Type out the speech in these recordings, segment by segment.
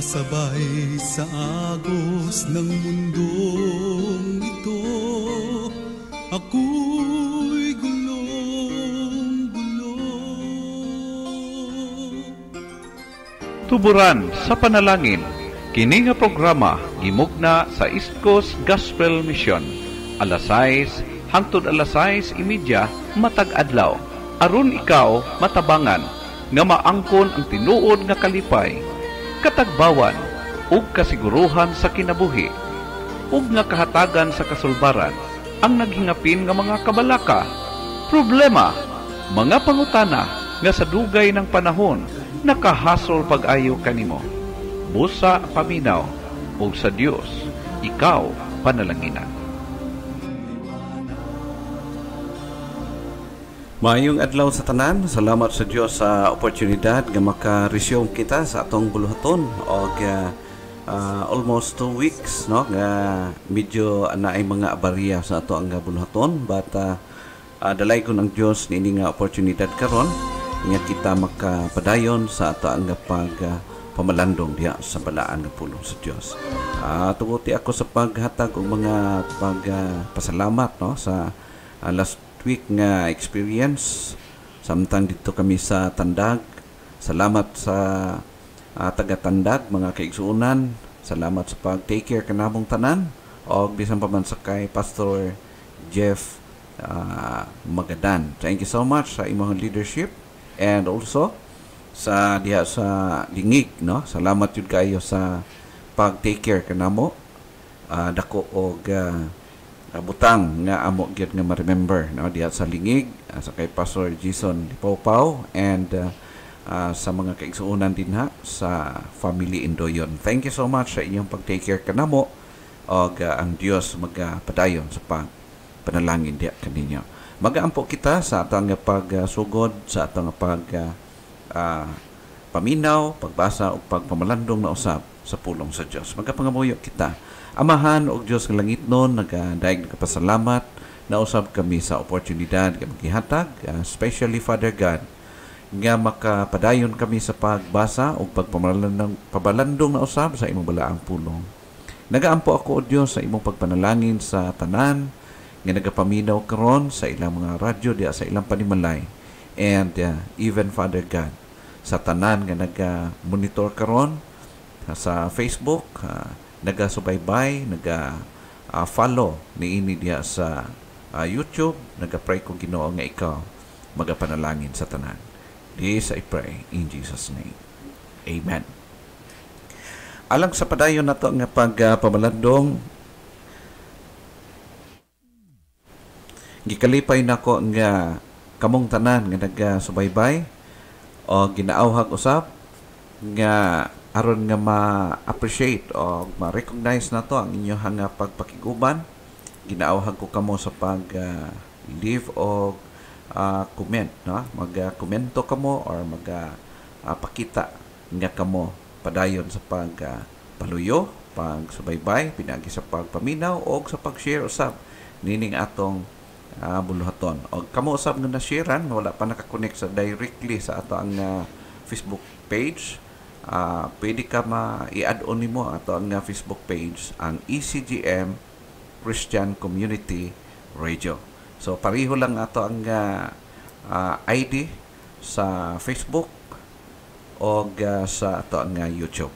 Sumasabay sa agos ng mundong ito, ako'y gulong-gulo. Tuburan sa panalangin, kini nga programa gimugna sa East Coast Gospel Mission. Alas 6 hangtod alas 6:30 matag adlaw. Aron ikaw matabangan nga maangkon ang tinuod nga kalipay, katagbawan ug kasiguruhan sa kinabuhi, ug nga kahatagan sa kasulbaran ang naghingapin nga mga kabalaka, problema, mga pangutana nga sa dugay ng panahon nakahasol pag-ayo kanimo. Busa paminaw ug sa Dios ikaw panalanginan. Maayong adlaw sa tanan. Salamat sa Dios sa oportunidad nga maka-resume kita sa atong buluhaton og almost 2 weeks no nga medyo naay mga abarya sa ato ang buluhaton, but dalay ko ng Dios niini nga oportunidad karon nga kita makapadayon sa ato ang pamalandong diha sa balaan nga pulong sa Dios. Tuguti ako sa paghatag og mga pasalamat no sa last week nga experience samtang dito kami sa Tandag. Salamat sa taga-Tandag, mga kaigsuunan. Salamat sa pag-take care kanamong tanan og bisan pa man sa kay Pastor Jeff Magadan. Thank you so much sa imong leadership and also sa diha sa Lingig no. Salamat jud kayo sa pag-take care kanamo. Dako og butang nga amo gyud nga ma-remember no diha sa Lingig, sa kay Pastor Jason Lipawpaw and sa mga kaigsuunan din ha sa family Indoyon. Thank you so much sa inyong pag-take care kanamo og ang Dios magpadayon sa panalangin diha kaninyo. Magaampo kita sa atong pagsugod sa atong paminaw, pagbasa ug pagpamalandong na usab sa pulong sa Dios. Magapangamuyo kita. Amahan og Dios ng langit nun, nagdaig nagpasalamat na usab kami sa oportunidad nga maghihatag, especially Father God, nga makapadayon kami sa pagbasa o pagpamalandong na usab sa imong balaang pulong. Nagaampo ako o Dios sa imong pagpanalangin sa tanan nga nagapaminaw karon sa ilang mga radyo diya sa ilang panimalay, and even Father God sa tanan nga naga-monitor karon sa Facebook, naga-subaybay, naga-follow niini diya sa YouTube. Naga-pray ko Ginoo nga ikaw magapanalangin sa tanan. This I pray in Jesus' name. Amen. Alang sa padayon nato nga pagpamalandong, gikalipay nako nga kamong tanan nga naga-subaybay o ginaawhag usab nga aron nga ma-appreciate o ma-recognize na to ang inyong pagpakiguban. Ginaawhag ko kamo sa pag-leave o comment no? Mag-komento kamo or mag-pakita nga kamo padayon sa pagpaluyo, pagsubaybay, pinagi sa pagpaminaw o sa pag-share usab nining atong buluhaton. O kamo usab nga na-sharean wala pa nakakonect sa directly sa ato ang Facebook page, pwede ka i-add-on nimo ato ang Facebook page, ang ECGM Christian Community Radio. So pareho lang ato ang ID sa Facebook o sa ato ang YouTube.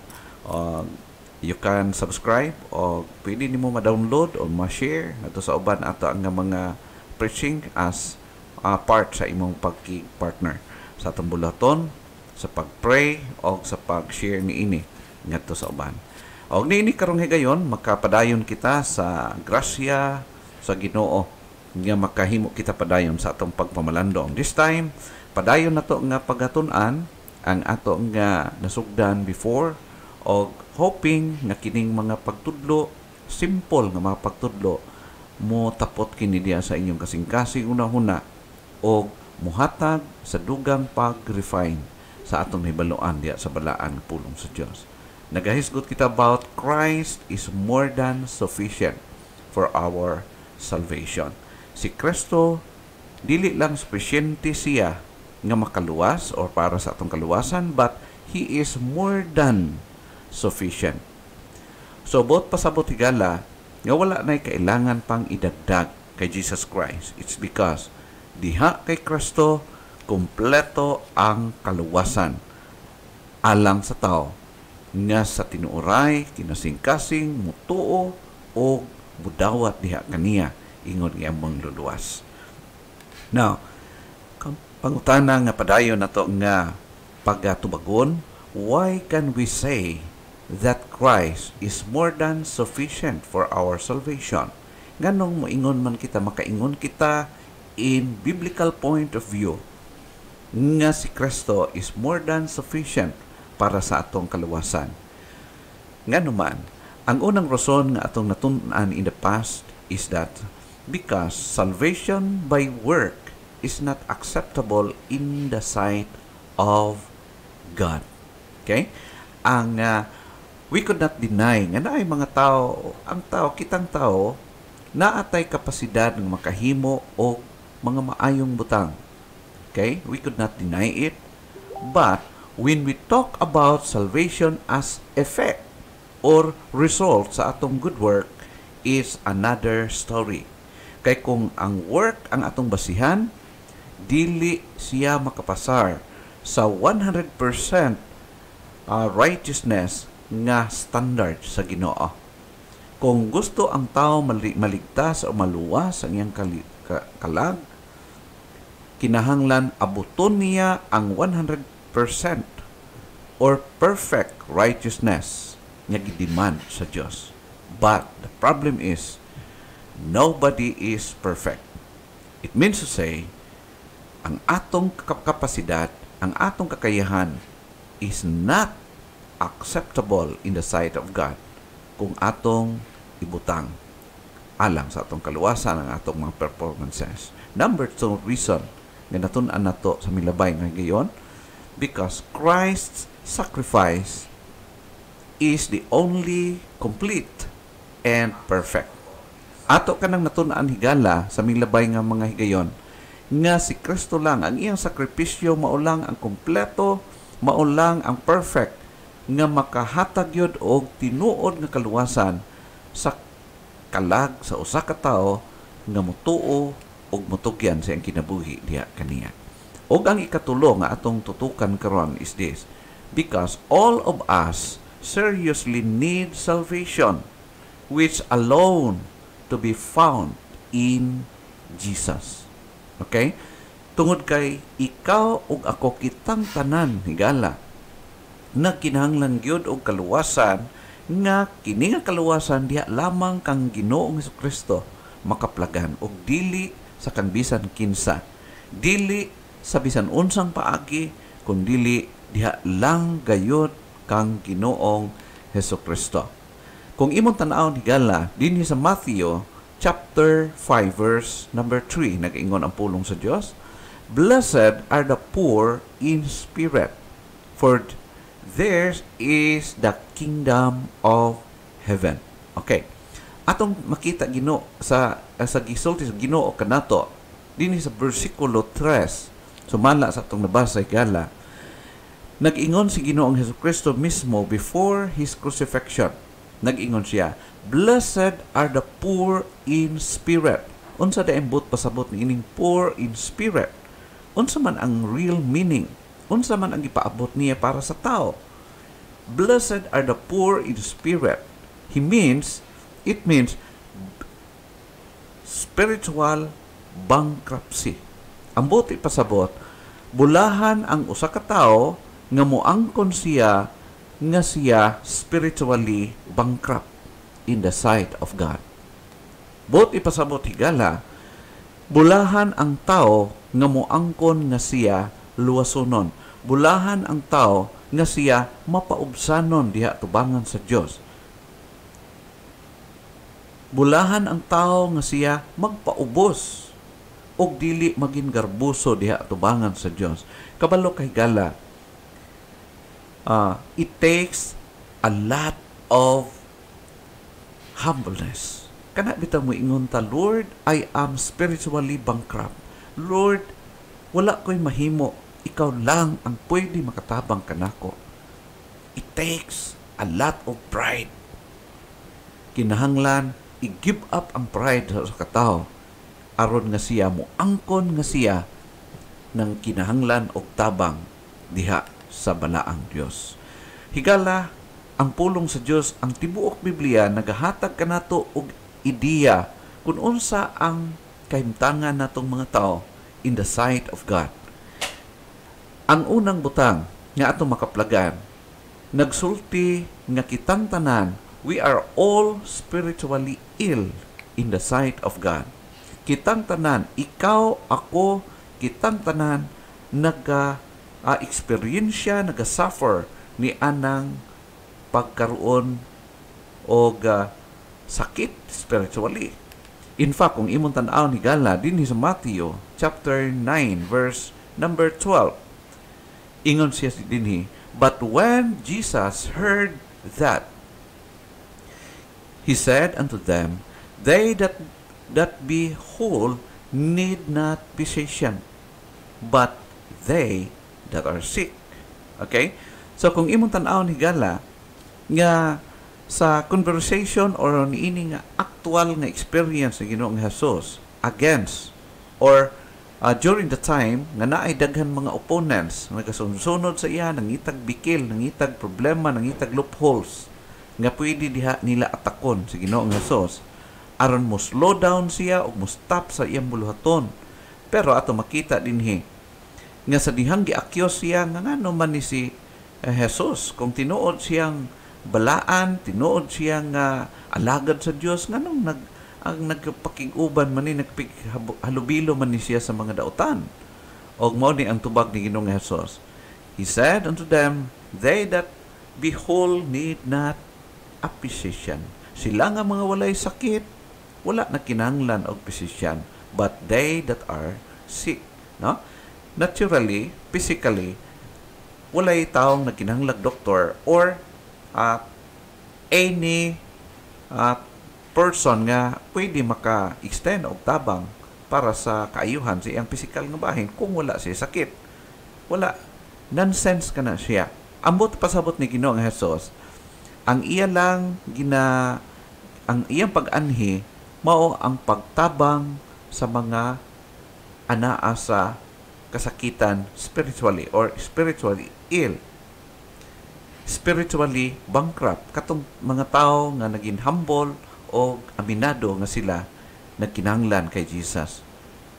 You can subscribe o pwede nimo ma-download o ma-share ato sa uban ato ang mga preaching as part sa imong pagki-partner sa atong bulaton, sa pag-pray o sa pag-share niini ngadto sa uban. Og niini karong higayon makapadayon kita sa grasya sa Ginoo nga makahimo kita padayon sa atong pagpamalandong. This time padayon nato nga pagatun-an ang ato nga nasugdan before og hoping nga kining mga pagtudlo, simple nga mga pagtudlo, mo tapot kini diya sa inyong kasing-kasing una-huna og muhatag sa dugang pag-refine sa atong hibaluan diya sa balaan pulong sa Dios. Nagahisgot kita about Christ is more than sufficient for our salvation. Si Kristo dili lang sufficiente siya nga makaluwas or para sa atong kaluwasan, but He is more than sufficient. So, both pasabot higala, nga wala na'y kailangan pang idagdag kay Jesus Christ. It's because diha kay Kristo, kumpleto ang kaluwasan alang sa tao nga sa tinuoray, kinasing-kasing, mutuo, o budawat diha kaniya, ingon nga mong luluwas. Now, pangutana nga padayon na to nga pagatubagon, why can we say that Christ is more than sufficient for our salvation? Ganong moingon man kita, makaingon kita in biblical point of view nga si Kristo is more than sufficient para sa atong kaluwasan. Nga naman, ang unang rason nga atong natunan in the past is that because salvation by work is not acceptable in the sight of God. Okay? We could not deny nga naay mga tao, kitang tao, naatay kapasidad ng makahimo o mga maayong butang. Okay? We could not deny it. But when we talk about salvation as effect or result sa atong good work is another story. Kay kung ang work ang atong basihan, dili siya makapasar sa 100% righteousness nga standard sa Ginoo. Kung gusto ang tao maligtas o maluwas ang iyang kalag, kinahanglan abuton niya ang 100% or perfect righteousness nga gidemand sa Dios. But the problem is nobody is perfect. It means to say, ang atong kapasidad, ang atong kakayahan is not acceptable in the sight of God kung atong ibutang alang sa atong kaluwasan ang atong mga performances. Number 2 reason nga natun-an nato sa milabay nga gayon, because Christ's sacrifice is the only complete and perfect. Ato kanang natun-an higala sa milabay nga mga higayon nga si Kristo lang ang iyang sakripisyo, maulang ang kompleto, maulang ang perfect nga makahatag yun og tinuod nga kaluwasan sa kalag sa usa ka tawo nga mutuo og mutugyan sa iyang kinabuhi diha kaniya. Og ang ikatulo nga atong tutukan karon is this: because all of us seriously need salvation, which alone to be found in Jesus. Okay? Tungod kay ikaw ug ako kitang tanan higala na kinahanglan gyud og kaluwasan, nga kini nga kaluwasan diha lamang kang Ginoong Hesukristo makaplagan og dili sa kang bisan kinsa, dili sa bisan unsang paagi, kundi diha lang gayud kang Ginoong Hesukristo. Kung imong tan-awon higala dinhi sa Matthew chapter 5 verse number 3, nag-ingon ang pulong sa Dios, blessed are the poor in spirit, for theirs is the kingdom of heaven. Okay. Atong makita Ginoo sa gisulti sa Ginoo kanato dinhi sa bersikulo 3, sumala sa atong nabasa gala, nag-ingon si Ginoong Hesukristo mismo before his crucifixion. Nag-ingon siya, blessed are the poor in spirit. Unsa daembot pasabot ni ining poor in spirit? Unsa man ang real meaning? Unsa man ang ipaabot niya para sa tao? Blessed are the poor in spirit. It means spiritual bankruptcy. Ang buti pasabot, bulahan ang usa ka tawo nga moangkon siya nga siya spiritually bankrupt in the sight of God. Buti pasabot higala, bulahan ang tao nga moangkon nga siya luwasonon. Bulahan ang tao nga siya mapaubsanon diha tubangan sa Dios. Bulahan ang tao nga siya magpaubos og dili maging garbuso diha tubangan sa Dios. Kabalo kay gala, it takes a lot of humbleness. Kana bitaw mo ingon ta, Lord, I am spiritually bankrupt. Lord, wala ko'y mahimo. Ikaw lang ang pwede makatabang kanako. It takes a lot of pride. Kinahanglan i-give up ang pride sa katao aron nga siya mo angkon nga siya ng kinahanglan og tabang diha sa balaang Dios. Higala, ang pulong sa Dios, ang tibuok Biblia nagahatag kanato og ideya kung unsa ang kahimtangan natong mga tao in the sight of God. Ang unang butang nga atong makaplagan, nagsulti nga kitang tanan, we are all spiritually ill in the sight of God. Kitang tanan, ikaw, ako, kitang tanan, naga-experiensya, naga-suffer ni anang pagkaroon o sakit spiritually. In fact, kung imong tan-aw ni Gala, din sa Matthew chapter 9, verse number 12, ingon siya dinhi, but when Jesus heard that, he said unto them, they that be whole need not physician, but they that are sick. Okay? So, kung imong tan-aw ni Gala, nga sa conversation or niini nga actual nga experience ng Ginoong Hesus against or during the time nga naay daghan mga opponents nagasunod sa iya, nangitag bikil, nangitag problema, nangitag loopholes nga pwede diha nila atakon sa Ginoong Hesus aron mo slow down siya o mo stop sa iyang buluhaton. Pero ato makita dinhi nga sa dihang giakyos siya nga ngano man ni si Jesus kung tinuod siyang balaan, tinuod siyang alagad sa Dios, nganong ang nagpakiguban man ni naghalubilo man ni siya sa mga dautan. Og mao ni ang tubag ni Ginoong Hesus. He said unto them, they that be whole need not a physician. Sila nga mga walay sakit, wala na kinahanglan og physician, but they that are sick. No? Naturally, physically, walay taong nagkinahanglag doktor or any person nga pwede maka-extend og tabang para sa kaayuhan sa iyang physical nga bahin kung wala siya sakit. Wala. Nonsense ka na siya. Ambot pasabot ni Ginoong Hesus, ang iya lang ang iyang pag-anhi mao ang pagtabang sa mga anaa sa kasakitan spiritually or spiritually ill. Spiritually bankrupt. Katong mga tao nga naging humble o aminado nga sila nagkinahanglan kay Jesus.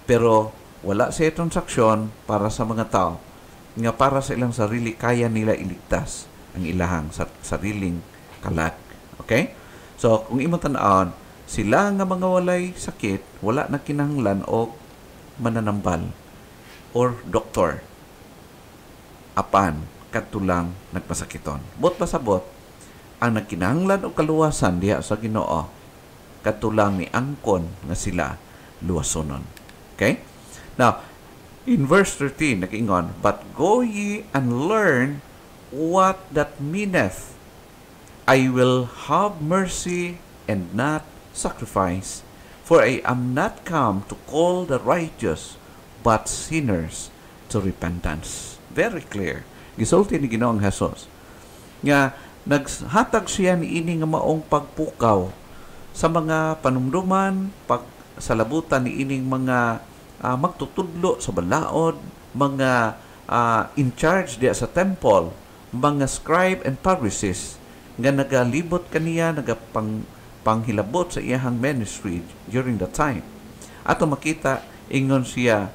Pero wala siya transaksyon para sa mga tao nga para sa ilang sarili kaya nila iligtas ang ilahang sariling kalag. Okay? So, kung imong tan-awon, sila nga mga walay sakit, wala na kinahanglan o mananambal or doktor. Apan katulang nagpasakiton. Bot pasabot, ang nagkinahanglan o kaluwasan diha sa Ginoo, katulang ni angkon nga sila luwasonon. Okay? Now, in verse 13, nag-ingon, but go ye and learn what that meaneth. I will have mercy and not sacrifice, for I am not come to call the righteous, but sinners to repentance. Very clear. Gisulti ni Ginoong Hesus nga naghatag siya ni ini nga maong pagpukaw sa mga panumduman, pagsalabutan ni ining mga magtutudlo sa balaod, mga in charge diya sa temple, mga scribe and Pharisees nga nagalibot kaniya, panghilabot sa iyahang ministry during the time. Ato makita ingon siya,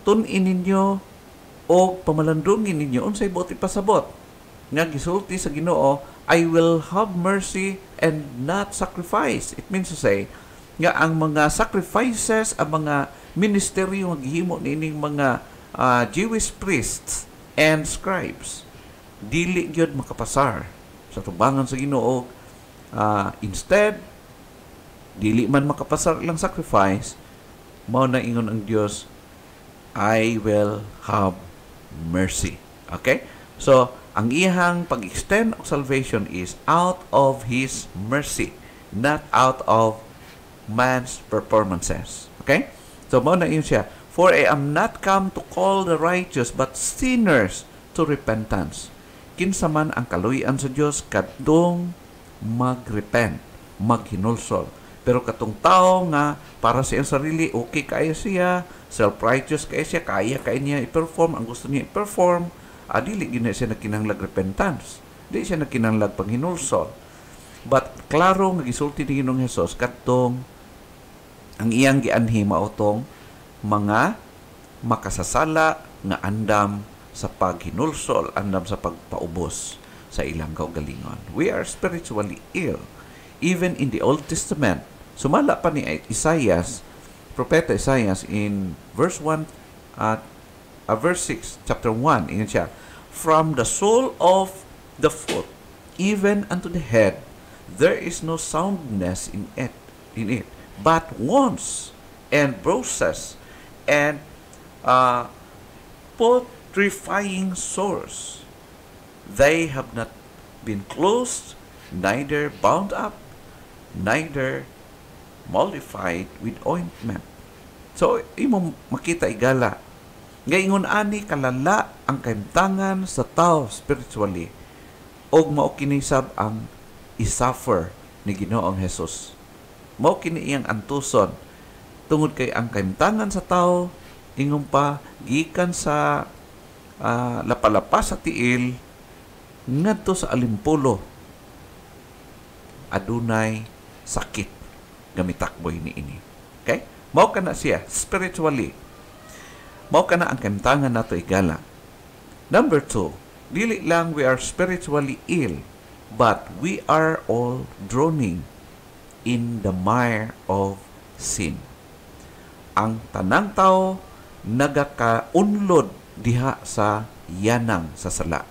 tun-in ninyo o pamalandungin ninyo unsay buot ipasabot nga gisulti sa Ginoo, I will have mercy and not sacrifice. It means to say nga ang mga sacrifices, ang mga ministeryo nga gihimo niining mga Jewish priests and scribes, dili gyud makapasar sa tubangan sa Ginoo. Instead, dili man makapasar lang sacrifice, mao na ingon ang Dios, I will have mercy. Okay? So, ang iyang pag-extend of salvation is out of His mercy, not out of man's performances. Okay? So, mao na yun siya. For I am not come to call the righteous, but sinners to repentance. kinsa man ang kaluy-an sa Dios kadtong magrepent, maghinulsol. Pero katong tao nga para sa iyang sarili, okay kaya siya, self-righteous kaya siya, kaya niya i-perform, ang gusto niya i-perform, dili gina siya nagkinahanglag repentance. Di siya nagkinahanglag panghinulsol. But klaro nga gisulti ni Ginoong Hesus kadtong ang iyang gianhi mautong mga makasasala nga andam sa paghinulsol, andam sa pagpaubos sa ilang kaugalingon. We are spiritually ill. Even in the Old Testament, sumala pa ni Isaias, Propeta Isaias in verse 1 verse 6, chapter 1, ingat siya, from the sole of the foot even unto the head there is no soundness in it, but wounds and bruises and putrefying sores. They have not been closed, neither bound up, neither mollified with ointment. So, imo makita igala. Ngayon ani kalala ang kaimtangan sa tao spiritually og mao kinisab ang isuffer ni Ginoong Hesus. Mao kini iyang antuson tungod kay ang kaimtangan sa tao ingon pa gikan sa lapalapas sa tiil ngadto sa alimpulo adunay sakit gamitakboy ni ini. Okay? Mao kana siya spiritually. Mao kana ang kaimtangan nato igala. Number 2, dili lang we are spiritually ill, but we are all drowning in the mire of sin. Ang tanang tao nagakaunlod diha sa yanang sa sala.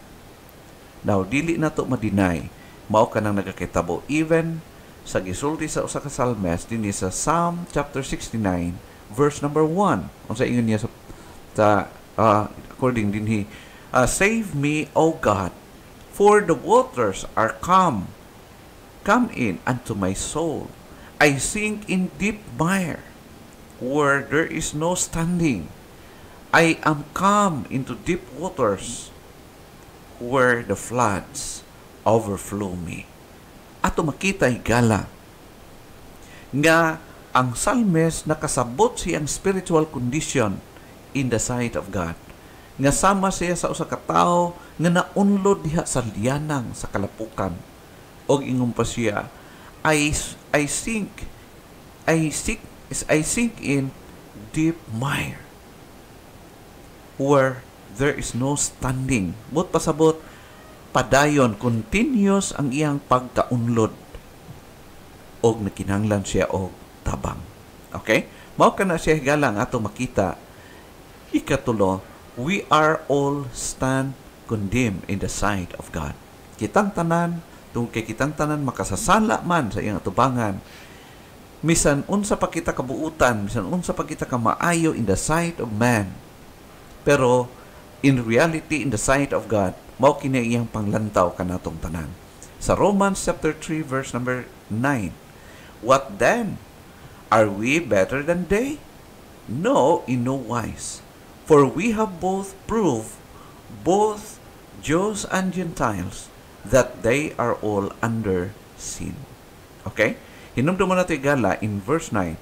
Now, dili na to ma-deny, mao ka nang nagakitabo. Even sa gisulti sa usa ka Salmes, dinhi sa Psalm chapter 69, verse number 1. Unsa ingon niya sa according dinhi, save me, O God, for the waters are come in unto my soul. I sink in deep mire, where there is no standing. I am come into deep waters, where the floods overflow me. Ato makita higala nga ang Salmes nakasabot siyang spiritual condition in the sight of God. Nga sama siya sa usa ka tawo nga naunlod diha sa liyanang sa kalapukan. Og ingon pa siya, I sink in deep mire, where there is no standing. But pasabot, padayon, continuous ang iyang pagkaunlod. Og nakinahanglan siya og tabang. Okay? Mao kana siya galang ato makita. Ikatulo, we are all stand condemned in the sight of God. Kitang tanan, tungkol kay kitang tanan makasasala man sa iyang atubangan. Misan unsa pa kita kabuutan, misan unsa pa kita kamaayo in the sight of man. Pero in reality, in the sight of God, mao kini iyang panglantaw kanatong tanan. Sa Romans chapter 3 verse number 9, what then? Are we better than they? No, in no wise. For we have both proved, both Jews and Gentiles, that they are all under sin. Okay? Hinumdum mo na ito igala in verse 9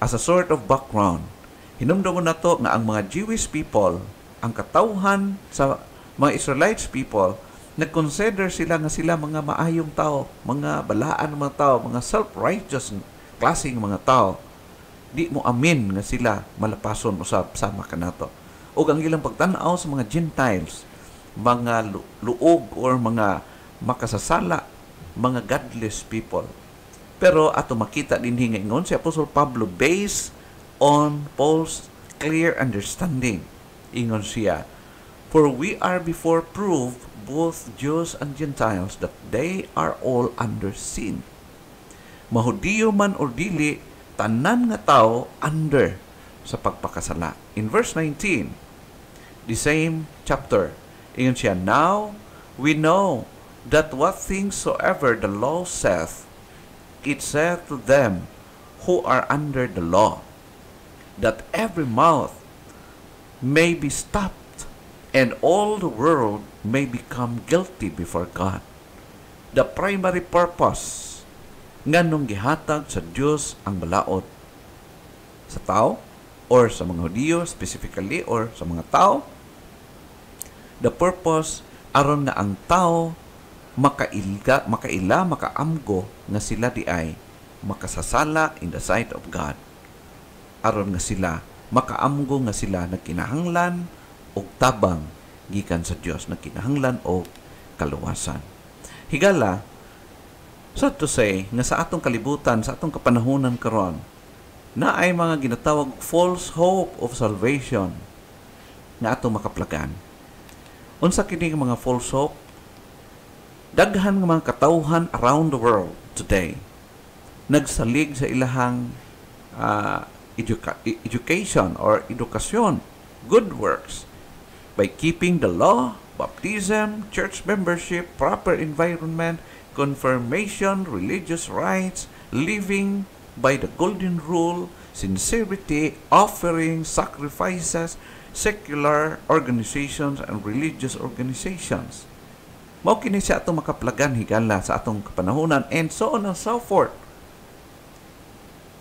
as a sort of background. Hinumdum mo na ito nga ang mga Jewish people, ang katawhan sa mga Israelites people, nag-consider sila nga sila mga maayong tao, mga balaan mga tao, mga self-righteous klaseng mga tao. Di mo amin nga sila malapason usab sama kanato. O ang ilang pagtanaw sa mga Gentiles, mga luog or mga makasasala, mga godless people. Pero ato makita din hingayon si Apostol Pablo based on Paul's clear understanding. Ingon siya, for we are before proved, both Jews and Gentiles, that they are all under sin. Mahudiyo man or dili, tanan nga tao under sa pagpakasala. In verse 19, the same chapter, ingon siya, now we know that what things soever the law saith, it saith to them who are under the law, that every mouth may be stopped, and all the world may become guilty before God. The primary purpose nga nung gihatag sa Dios ang balaod sa tao or sa mga Hudiyo specifically or sa mga tao, the purpose aron nga ang tao makaamgo nga sila di ay makasasala in the sight of God, aron nga sila makaamgo nga sila nagkinahanglan og tabang gikan sa Dios, nagkinahanglan og kaluwasan. Higala, so to say, nga sa atong kalibutan, sa atong kapanahunan karon, na ay mga ginatawag false hope of salvation nga atong makaplagan. Unsa kini nga mga false hope? Daghan nga mga katawhan around the world today nagsalig sa ilahang education or edukasyon, good works, by keeping the law, baptism, church membership, proper environment, confirmation, religious rites, living by the golden rule, sincerity, offering, sacrifices, secular organizations, and religious organizations. Mao kini sa atong makaplagan higala sa atong kapanahunan, and so on and so forth.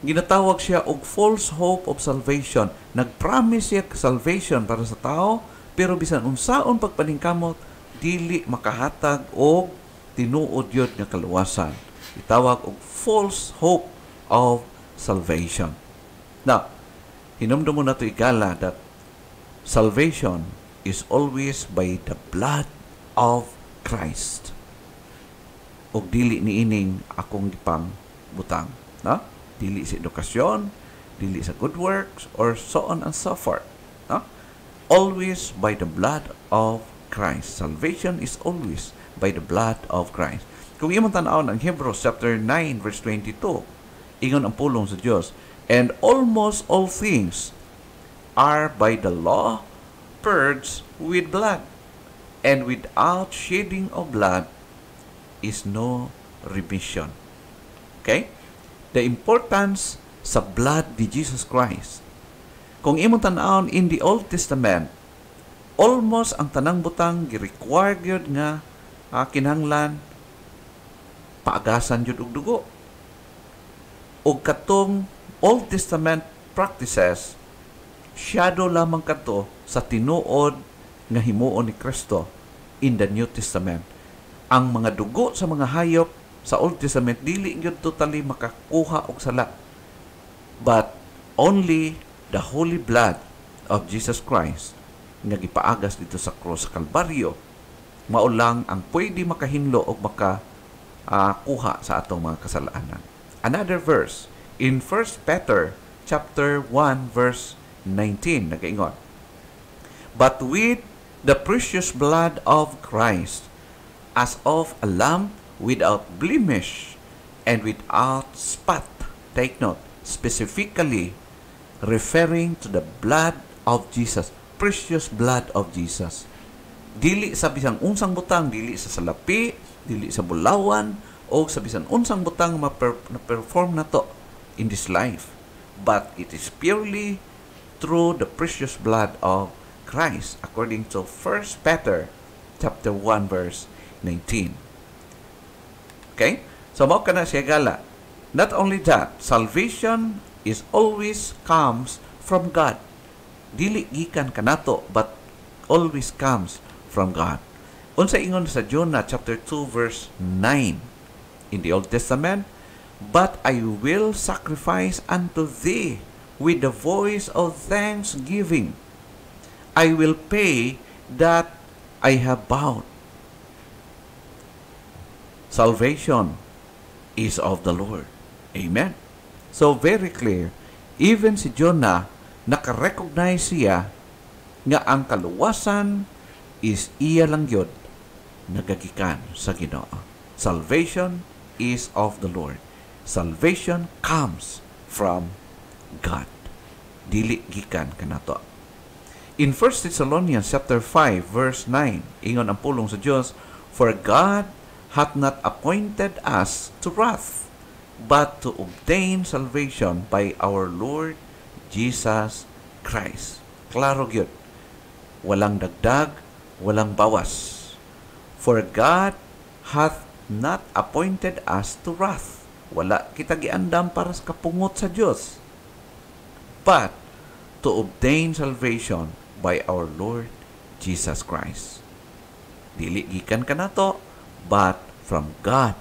Ginatawag siya og false hope of salvation. Nagpromise siya salvation para sa tao, pero bisan unsaon pagpaningkamot, dili makahatag og tinuod yun nga kaluwasan. Itawag og false hope of salvation. Now, hinumdum mo na ito igala that salvation is always by the blood of Christ. Og dili niining akong gipang butang. No? Dili sa edukasyon, dili sa good works, or so on and so forth. No? Always by the blood of Christ. Salvation is always by the blood of Christ. Kung imong tan-awon ang Hebrews chapter 9 verse 22, ingon ang pulong sa Dios, and almost all things are by the law purged with blood, and without shedding of blood is no remission. Okay? The importance sa blood ni Jesus Christ. Kung imong tan-awon in the Old Testament, almost ang tanang butang gi-require gyud nga kinahanglan paagasan jud og dugo. Og katong Old Testament practices, shadow lamang kato sa tinuod nga himuon ni Kristo in the New Testament. Ang mga dugo sa mga hayop sa Old Testament dili gyud totally makakuha og sala, but only the holy blood of Jesus Christ nga gipaagas dito sa cross sa Kalbaryo mao lang ang pwede makahinlo og kuha sa atong mga kasalaanan. Another verse in 1 Peter chapter 1 verse 19 nagaingon, but with the precious blood of Christ, as of a lamb without blemish and without spot. Take note, specifically referring to the blood of Jesus, precious blood of Jesus. Dili sa bisan unsang butang, dili sa salapi, dili sa bulawan, o sa bisan unsang butang na-perform na to in this life. But it is purely through the precious blood of Christ, according to 1 Peter chapter 1 verse 19. Okay? So, mao kana siya gala. Not only that, salvation is always comes from God. Dili gikan kanato, but always comes from God. Unsa ingon sa Jonah chapter 2 verse 9 in the Old Testament, but I will sacrifice unto thee with the voice of thanksgiving. I will pay that I have vowed. Salvation is of the Lord. Amen. So very clear, even si Jonah, nakarecognize siya nga ang kaluwasan is iya lang yun nagagikan sa Ginoo. Salvation is of the Lord. Salvation comes from God. Dili gikan kanato. In 1 Thessalonians chapter 5 verse 9, ingon ang pulong sa Dios, for God hath not appointed us to wrath, but to obtain salvation by our Lord Jesus Christ. Klaro gyud. walang dagdag, walang bawas. For God hath not appointed us to wrath. Wala kita giandam para sa kapungot sa Dios, but to obtain salvation by our Lord Jesus Christ. Dili gikan kanato, but from God,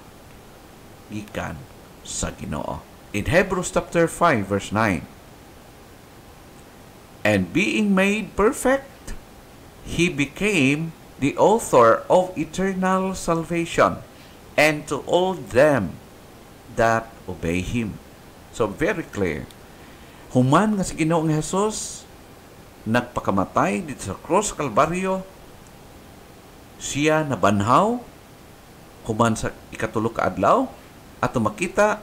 gikan sa Ginoo. In Hebrews chapter 5 verse 9, and being made perfect, He became the author of eternal salvation, and to all them that obey Him. So very clear. Human nga si Ginoo nga Jesus nagpakamatay dito sa cross Kalbaryo, siya nabanhaw human sa ikatulo ka adlaw, at makita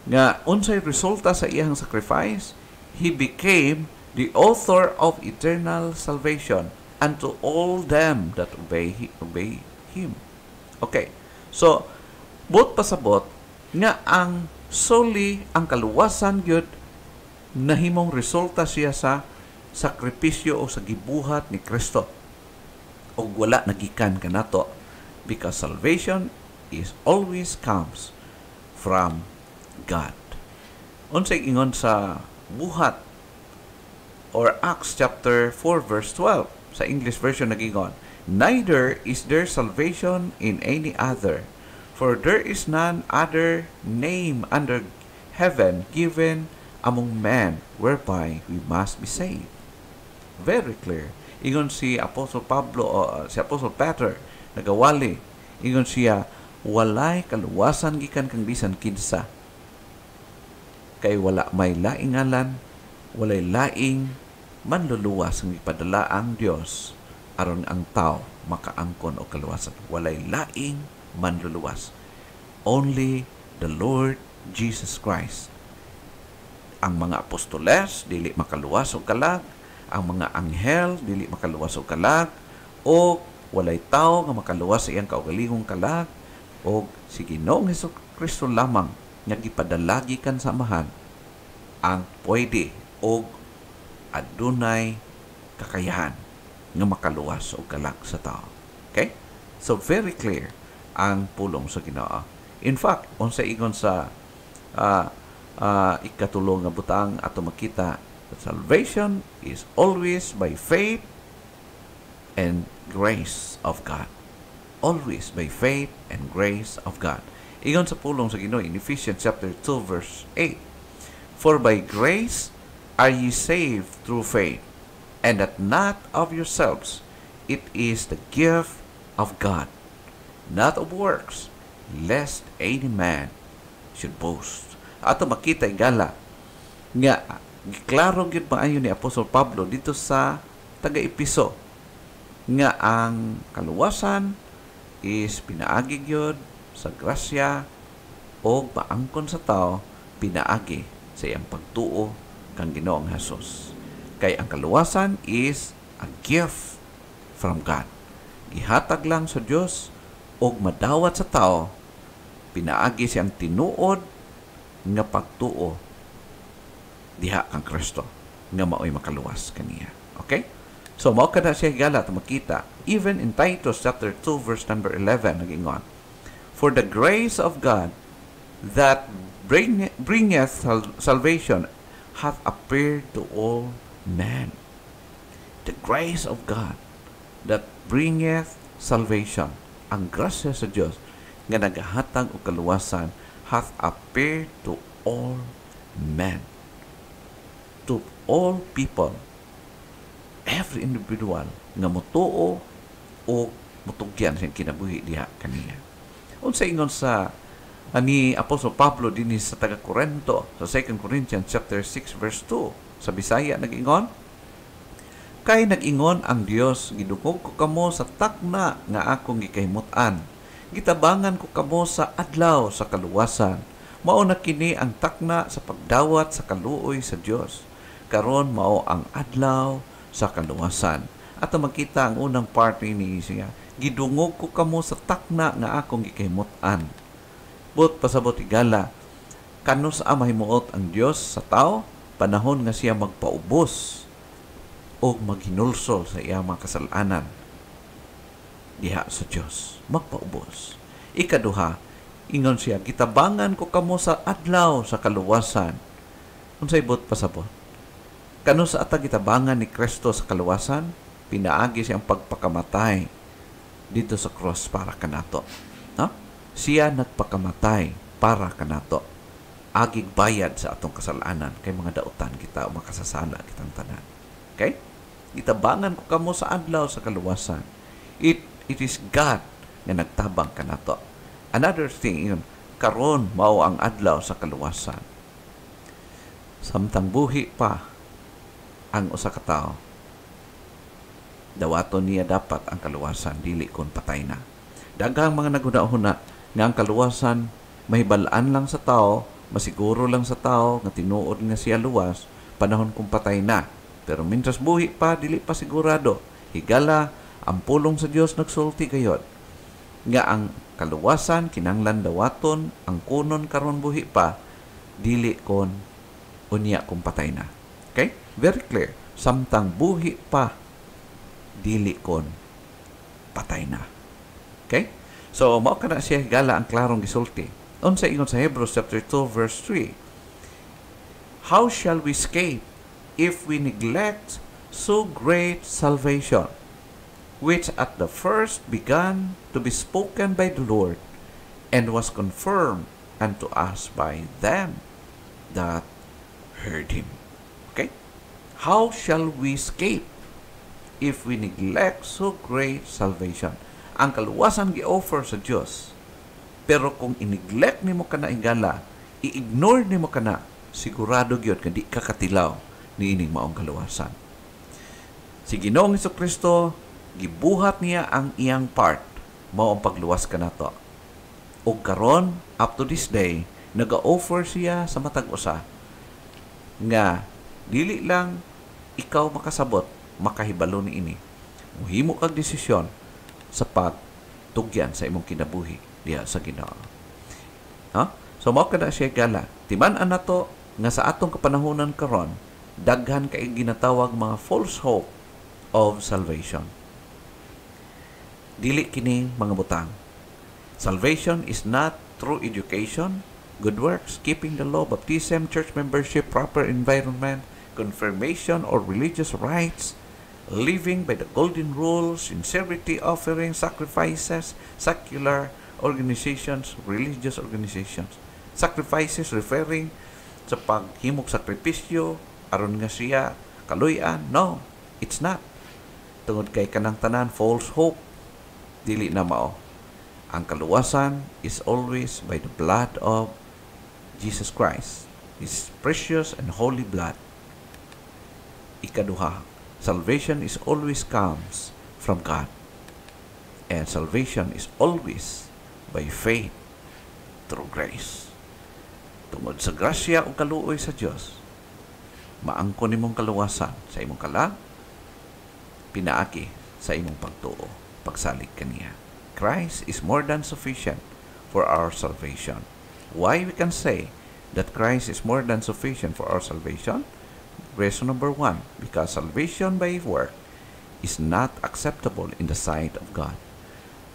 nga unsay resulta sa iyang sacrifice. He became the author of eternal salvation unto all them that obey Him. Okay. So, bot pasabot nga ang solely ang kaluwasan gyud nahimong resulta siya sa sakripisyo o sa gibuhat ni Kristo. O wala nagikan kanato, because salvation is always comes from God. Unsay ingon sa buhat or Acts chapter 4 verse 12 sa English version nagingon, neither is there salvation in any other, for there is none other name under heaven given among men whereby we must be saved. Very clear. Ingon si Apostle Pablo o si Apostle Peter nagawali, ingon siya, walay kaluwasan gikan kang bisan kinsa, kay wala may laing ngalan, walay laing manluluwas ang ipadala ang Dios aron ang tao makaangkon o kaluwasan. Walay laing manluluwas. Only the Lord Jesus Christ. Ang mga apostoles dili makaluwas o kalag, ang mga anghel dili makaluwas o kalag, o walay tao nga makaluwas sa iyang kaugalingong kalag, o si Ginoong Hesukristo lamang nga gipadalagi kan samahan ang pwede o adunay kakayahan nga makaluwas o kalag sa tao. Okay? So very clear ang pulong sa Ginoo. In fact, unsa ingon sa ikatulo nga butang ato makita that salvation is always by faith and grace of God. Always by faith and grace of God. Ingon sa pulong sa Ginoo in Ephesians chapter 2 verse 8. For by grace are ye saved through faith, and that not of yourselves, it is the gift of God, not of works, lest any man should boast. Ato makita igala nga giklaro gyud maayo ni Apostol Pablo dito sa taga-Episo nga ang kaluwasan is pinaagi gyud sa grasya o paangkon sa tao pinaagi sa iyang pagtuo kang Ginoong Hesus. Kay ang kaluwasan is a gift from God. Gihatag lang sa Dios og madawat sa tao pinaagi siyang tinuod nga pagtuo diha kang Kristo nga maoy makaluwas kaniya. Okay? So mao kada siya higala ta makita even in Titus chapter 2 verse number 11 nagingon, for the grace of God that bringeth salvation hath appeared to all men. The grace of God that bringeth salvation, ang grasya sa Dios nga nagahatag og kaluwasan, hath appeared to all men, to all people, every individual nga motuo o mutugyan sa kinabuhi diha kaniya. Unsa ingon sa ani Apostol Pablo dinhi sa taga Corinto sa 2 Corinthians chapter 6 verse 2 sa Bisaya nag-ingon, kay nag-ingon ang Dios, gidungog ko kamo sa takna nga akong gikahimut-an, gitabangan ko kamo sa adlaw sa kaluwasan, mao na kini ang takna sa pagdawat sa kaluoy sa Dios, karon mao ang adlaw sa kaluwasan. At makita ang unang part ni siya, gidungog ko kamo sa takna nga akong gikahimut-an. But pasabot igala, kanus mahimuot ang Dios sa tao panahon nga siya magpaubos o maghinulsol sa iyang mga kasalanan diha sa Dios, magpaubos. Ikaduha, ingon siya, gitabangan ko kamo sa adlaw sa kaluwasan. Unsay bot pasabot? Kano sa ata gitabangan ni Kristo sa kaluwasan? Pinaagi siyang pagpakamatay dito sa cross para kanato. No? Siya nagpakamatay para kanato. Agig bayad sa atong kasalanan kay mga dautan kita o makasasala kitang tanan. Okay? Gitabangan ko kamo sa adlaw sa kaluwasan. It is God nga nagtabang kanato. Another thing, yun, karon mao ang adlaw sa kaluwasan. Samtang buhi pa ang usa ka tawo, dawaton niya dapat ang kaluwasan, dili kon patay na. Daghang mga nagunahuna nga ang kaluwasan mahibalaan lang sa tawo, masiguro lang sa tawo nga tinuod nga siya luwas panahon kung patay na. Pero mintras buhi pa, dili pa sigurado. Higala ang pulong sa Dios nagsulti gayod nga ang kaluwasan kinahanglan dawaton ang kunon karon buhi pa, dili kon unya kung patay na. Okay? Very clear. Samtang buhi pa, dili kon patay na. Okay? So, mao kana siya higala ang klarong gisulti. Unsa ingon sa Hebrews chapter 2 verse 3? How shall we escape if we neglect so great salvation, which at the first began to be spoken by the Lord, and was confirmed unto us by them that heard him. Okay? How shall we escape if we neglect so great salvation? Ang kaluwasan gi-offer sa Dios. Pero kung i-neglect nimo kana higala, i-ignore nimo kana, sigurado gyud nga di ka katilaw niining maong kaluwasan. Si Ginoong Hesukristo, gibuhat niya ang iyang part, mao ang pagluwas kanato. Ug karon, up to this day, naga-offer siya sa matag usa nga dili lang ikaw makasabot, makahibalo niini. Muhimo kag desisyon sa pagtugyan sa imong kinabuhi diha sa Ginoo. Ha? So mao kada siya gala. Timan-an nato nga sa atong kapanahonan karon, daghan kay ginatawag mga false hope of salvation. Dili kini mga butang. Salvation is not through education, good works, keeping the law, baptism, church membership, proper environment, confirmation or religious rites, living by the golden rules, sincerity, offering, sacrifices, secular organizations, religious organizations. Sacrifices referring sa paghimog sakripisyo, aron nga siya kaluy-an. No, it's not. Tungod kay kanang tanan, false hope. Dili na mao. Ang kaluwasan is always by the blood of Jesus Christ, His precious and holy blood. Ikaduha, salvation is always comes from God. And salvation is always by faith through grace. Tungod sa grasya o kaluoy sa Dios, maangkon nimong kaluwasan sa imong kalag, pinaagi sa imong pagtuo, pagsalig kaniya. Christ is more than sufficient for our salvation. Why we can say that Christ is more than sufficient for our salvation? Reason number 1, because salvation by work is not acceptable in the sight of God.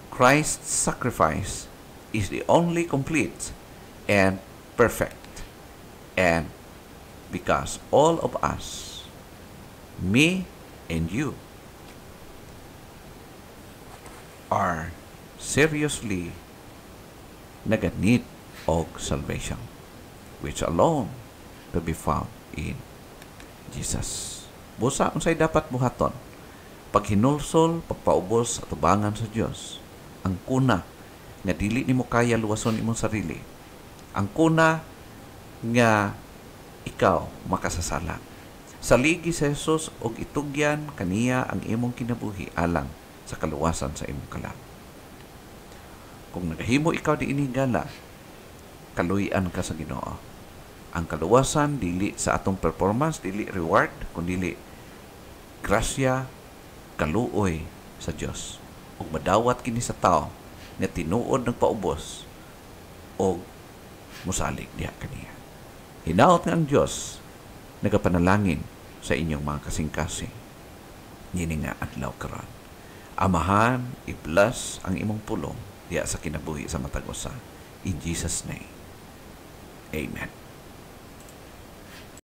Christ's sacrifice is the only complete and perfect. And because all of us, me and you, are seriously naganit og salvation, which alone to be found in Jesus. Busa unsay dapat buhaton? Paghinulsol, pagpaubos at tubangan sa Dios. Ang kuna nga dili nimo kaya luwason imong sarili. Ang kuna nga ikaw makasasala. Saligi sa Jesus og itugyan kaniya ang imong kinabuhi alang sa kaluwasan sa imong kalag. Kung nagahimo ikaw di inigala, kaluy-an ka sa Ginoo. Ang kaluwasan dili sa atong performance, dili reward, kundi grasya, kaluoy sa Dios. Ug madawat kini sa tao nga tinuod nagpaubos og musalig diha kaniya. Hinaot nga ang Dios nagapanalangin sa inyong mga kasing-kasing ngini nga adlaw karon. Amahan, i-bless ang imong pulong diya sa kinabuhi sa matag usa. In Jesus' name, Amen.